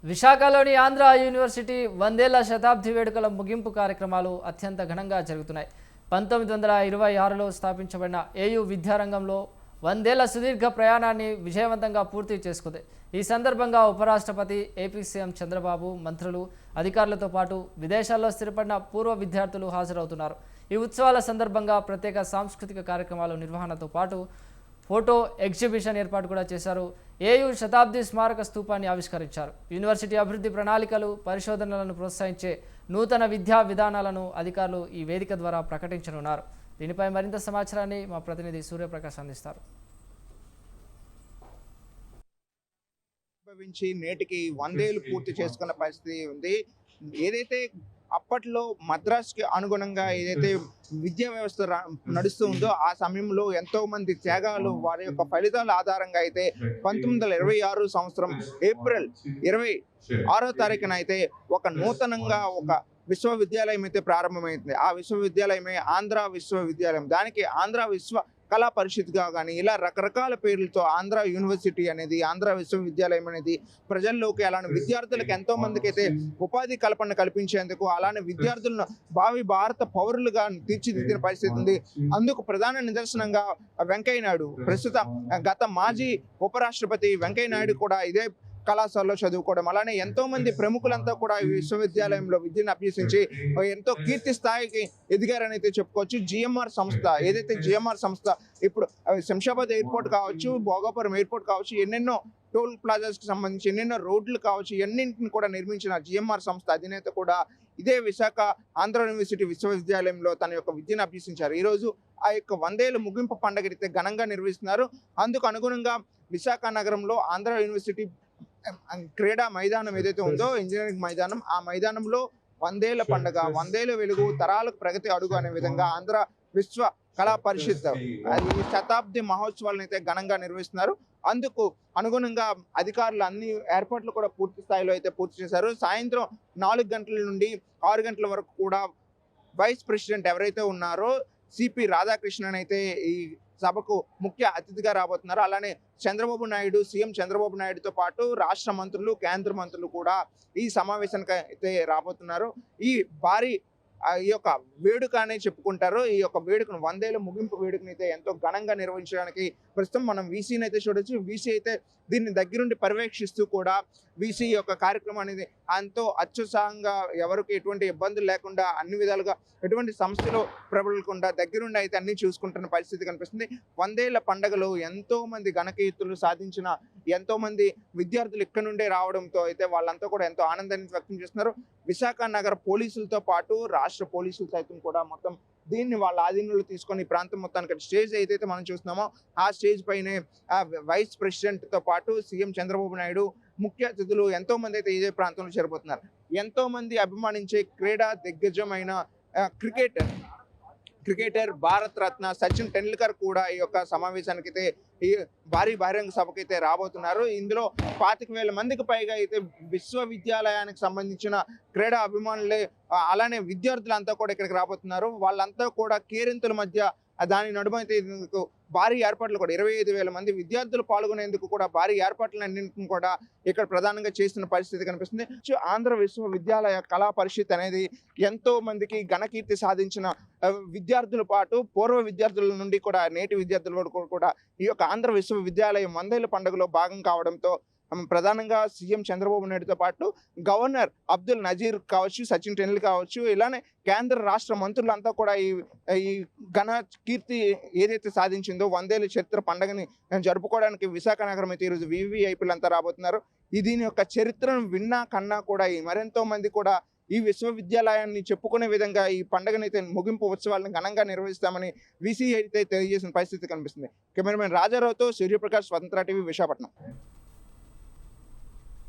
విశాఖలోని ఆంధ్ర యూనివర్సిటీ 100వ శతాబ్ది వేడుకల ముగింపు కార్యక్రమాలు అత్యంత ఘనంగా జరుగుతున్నాయి. 1926లో స్థాపించబడిన ఏయూ విద్యారంగంలో 100 ఏళ్ల సుదీర్ఘ ప్రయాణాన్ని విజయవంతంగా పూర్తి చేసుకుంది. ఈ సందర్భంగా ఉపరాష్ట్రపతి, ఏపీ సీఎం చంద్రబాబు, మంత్రులు, అధికారులతో పాటు విదేశాల్లో స్థిరపడిన పూర్వ విద్యార్థులు హాజరవుతున్నారు. ఈ ఉత్సవాల సందర్భంగా ప్రత్యేక సాంస్కృతిక కార్యక్రమాల నిర్వహణతో పాటు ఫోటో ఎగ్జిబిషన్ ఏర్పాటు కూడా చేశారు. ఏయూ శతాబ్ది స్మారక స్తూపాన్ని ఆవిష్కరించారు. యూనివర్సిటీ అభివృద్ధి ప్రణాళికలు, పరిశోధనలను ప్రోత్సహించే నూతన విద్యా విధానాలను అధికారులు ఈ వేదిక ద్వారా ప్రకటించనున్నారు. దీనిపై మరింత సమాచారాన్ని మా ప్రతినిధి సూర్యప్రకాష్ అందిస్తారు. నేటికి 100 ఏళ్ళు పూర్తి చేసుకున్న పరిస్థితి ఉంది. ఏదైతే అప్పట్లో మద్రాస్కి అనుగుణంగా ఏదైతే విద్యా వ్యవస్థ నడుస్తూ ఉందో ఆ సమయంలో ఎంతో మంది త్యాగాలు వారి యొక్క ఫలితాల ఆధారంగా అయితే 1926 సంవత్సరం ఏప్రిల్ 26వ తారీఖున అయితే ఒక నూతనంగా ఒక విశ్వవిద్యాలయం అయితే ప్రారంభమైంది. ఆ విశ్వవిద్యాలయమే ఆంధ్ర విశ్వవిద్యాలయం. దానికి ఆంధ్ర విశ్వ కళా పరిషత్గా కానీ ఇలా రకరకాల పేర్లతో ఆంధ్ర యూనివర్సిటీ అనేది, ఆంధ్ర విశ్వవిద్యాలయం అనేది ప్రజల్లోకి, అలానే విద్యార్థులకు ఎంతో మందికి అయితే ఉపాధి కల్పన కల్పించేందుకు, అలానే విద్యార్థులను భావి భారత పౌరులుగా తీర్చిదిద్దిన పరిస్థితి ఉంది. అందుకు ప్రధాన నిదర్శనంగా వెంకయ్య నాయుడు, ప్రస్తుత గత మాజీ ఉపరాష్ట్రపతి వెంకయ్య నాయుడు కూడా ఇదే కళాశాలలో చదువుకోవడం, అలానే ఎంతో మంది ప్రముఖులంతా కూడా ఈ విశ్వవిద్యాలయంలో విద్యను అభ్యసించి ఎంతో కీర్తి స్థాయికి ఎదిగారని అయితే చెప్పుకోవచ్చు. జిఎంఆర్ సంస్థ, ఏదైతే జిఎంఆర్ సంస్థ ఇప్పుడు శంషాబాద్ ఎయిర్పోర్ట్ కావచ్చు, భోగాపురం ఎయిర్పోర్ట్ కావచ్చు, ఎన్నెన్నో టోల్ ప్లాజాస్కి సంబంధించి ఎన్నెన్నో రోడ్లు కావచ్చు, ఎన్నింటిని కూడా నిర్మించిన జిఎంఆర్ సంస్థ అధినేత కూడా ఇదే విశాఖ ఆంధ్ర యూనివర్సిటీ విశ్వవిద్యాలయంలో తన యొక్క విద్యను అభ్యసించారు. ఈరోజు ఆ యొక్క 100 ఏళ్ళ ముగింపు పండుగ అయితే ఘనంగా నిర్వహిస్తున్నారు. అందుకు అనుగుణంగా విశాఖ నగరంలో ఆంధ్ర యూనివర్సిటీ క్రీడా మైదానం ఏదైతే ఉందో, ఇంజనీరింగ్ మైదానం, ఆ మైదానంలో 100 ఏళ్ల పండుగ, 100 ఏళ్ల వెలుగు, తరాలకు ప్రగతి అడుగు అనే విధంగా ఆంధ్ర విశ్వ కళా పరిషత్ ఈ శతాబ్ది మహోత్సవాలను అయితే ఘనంగా నిర్వహిస్తున్నారు. అందుకు అనుగుణంగా అధికారులు అన్ని ఏర్పాట్లు కూడా పూర్తి స్థాయిలో అయితే పూర్తి చేశారు. సాయంత్రం 4 గంటల నుండి 6 గంటల వరకు కూడా వైస్ ప్రెసిడెంట్ ఎవరైతే ఉన్నారో సిపి రాధాకృష్ణన్ అయితే ఈ సభకు ముఖ్య అతిథిగా రాబోతున్నారు. అలానే చంద్రబాబు నాయుడు, సీఎం చంద్రబాబు నాయుడుతో పాటు రాష్ట్ర మంత్రులు, కేంద్ర మంత్రులు కూడా ఈ సమావేశానికి అయితే రాబోతున్నారు. ఈ భారీ ఈ యొక్క వేడుక అనే చెప్పుకుంటారు. ఈ యొక్క వేడుకను 100 ఏళ్ళ ముగింపు వేడుకను అయితే ఎంతో ఘనంగా నిర్వహించడానికి ప్రస్తుతం మనం వీసీని అయితే చూడొచ్చు. వీసీ అయితే దీన్ని దగ్గరుండి పర్యవేక్షిస్తూ కూడా వీసీ యొక్క కార్యక్రమం అనేది ఎంతో అత్యుత్సాహంగా, ఎవరికి ఎటువంటి ఇబ్బందులు లేకుండా, అన్ని విధాలుగా ఎటువంటి సమస్యలు ప్రబలకుండా దగ్గరుండి అయితే అన్ని చూసుకుంటున్న పరిస్థితి కనిపిస్తుంది. 100 ఏళ్ల పండుగలో ఎంతో మంది ఘనకీర్తులు సాధించిన ఎంతో మంది విద్యార్థులు ఇక్కడ నుండే రావడంతో అయితే వాళ్ళంతా కూడా ఎంతో ఆనందాన్ని వ్యక్తం చేస్తున్నారు. విశాఖ నగర పోలీసులతో పాటు రాష్ట్ర పోలీసులు సైతం కూడా మొత్తం దీన్ని వాళ్ళ ఆధీనంలో తీసుకొని ఈ ప్రాంతం మొత్తానికి స్టేజ్ ఏదైతే మనం చూస్తున్నామో ఆ స్టేజ్ పైనే వైస్ ప్రెసిడెంట్ తో పాటు సీఎం చంద్రబాబు నాయుడు, ముఖ్య అతిథులు ఎంతో మంది అయితే ఇదే ప్రాంతంలో చేరబోతున్నారు. ఎంతో మంది అభిమానించే క్రీడా దిగ్గజమైన క్రికెటర్ భారత రత్న సచిన్ టెండూల్కర్ కూడా ఈ యొక్క సమావేశానికి అయితే ఈ భారీ బహిరంగ సభకైతే రాబోతున్నారు. ఇందులో 25,000 మందికి పైగా అయితే విశ్వవిద్యాలయానికి సంబంధించిన క్రీడా అభిమానులే, అలానే విద్యార్థులంతా కూడా ఇక్కడికి రాబోతున్నారు. వాళ్ళంతా కూడా కేరింతల మధ్య దాని నడుమైతే భారీ ఏర్పాట్లు కూడా 25,000 మంది విద్యార్థులు పాల్గొనేందుకు కూడా భారీ ఏర్పాట్లను అన్నింటిని కూడా ఇక్కడ ప్రధానంగా చేస్తున్న పరిస్థితి కనిపిస్తుంది. ఆంధ్ర విశ్వవిద్యాలయ కళా పరిషత్ అనేది ఎంతో మందికి ఘనకీర్తి సాధించిన విద్యార్థుల పాటు పూర్వ విద్యార్థుల నుండి కూడా నేటి విద్యార్థుల వరకు కూడా ఈ యొక్క ఆంధ్ర విశ్వవిద్యాలయం 100 ఏళ్ల పండుగలో భాగం కావడంతో ప్రధానంగా సీఎం చంద్రబాబు నాయుడుతో పాటు గవర్నర్ అబ్దుల్ నజీర్ కావచ్చు, సచిన్ టెండూల్కర్ కావచ్చు, ఇలానే కేంద్ర రాష్ట్ర మంత్రులంతా కూడా ఈ ఘన కీర్తి ఏదైతే సాధించిందో 100 ఏళ్ల చరిత్ర పండుగని జరుపుకోవడానికి విశాఖ నగరం అయితే ఈరోజు వివిఐపీలు అంతా రాబోతున్నారు. దీని యొక్క చరిత్రను విన్నా కన్నా కూడా మరెంతో మంది కూడా ఈ విశ్వవిద్యాలయాన్ని చెప్పుకునే విధంగా ఈ పండుగనైతే ముగింపు ఉత్సవాలను ఘనంగా నిర్వహిస్తామని వీసీ అయితే తెలియజేసిన పరిస్థితి కనిపిస్తుంది. కెమెరామెన్ రాజారావుతో సూర్యప్రకాష్, స్వతంత్ర టీవీ, విశాఖపట్నం.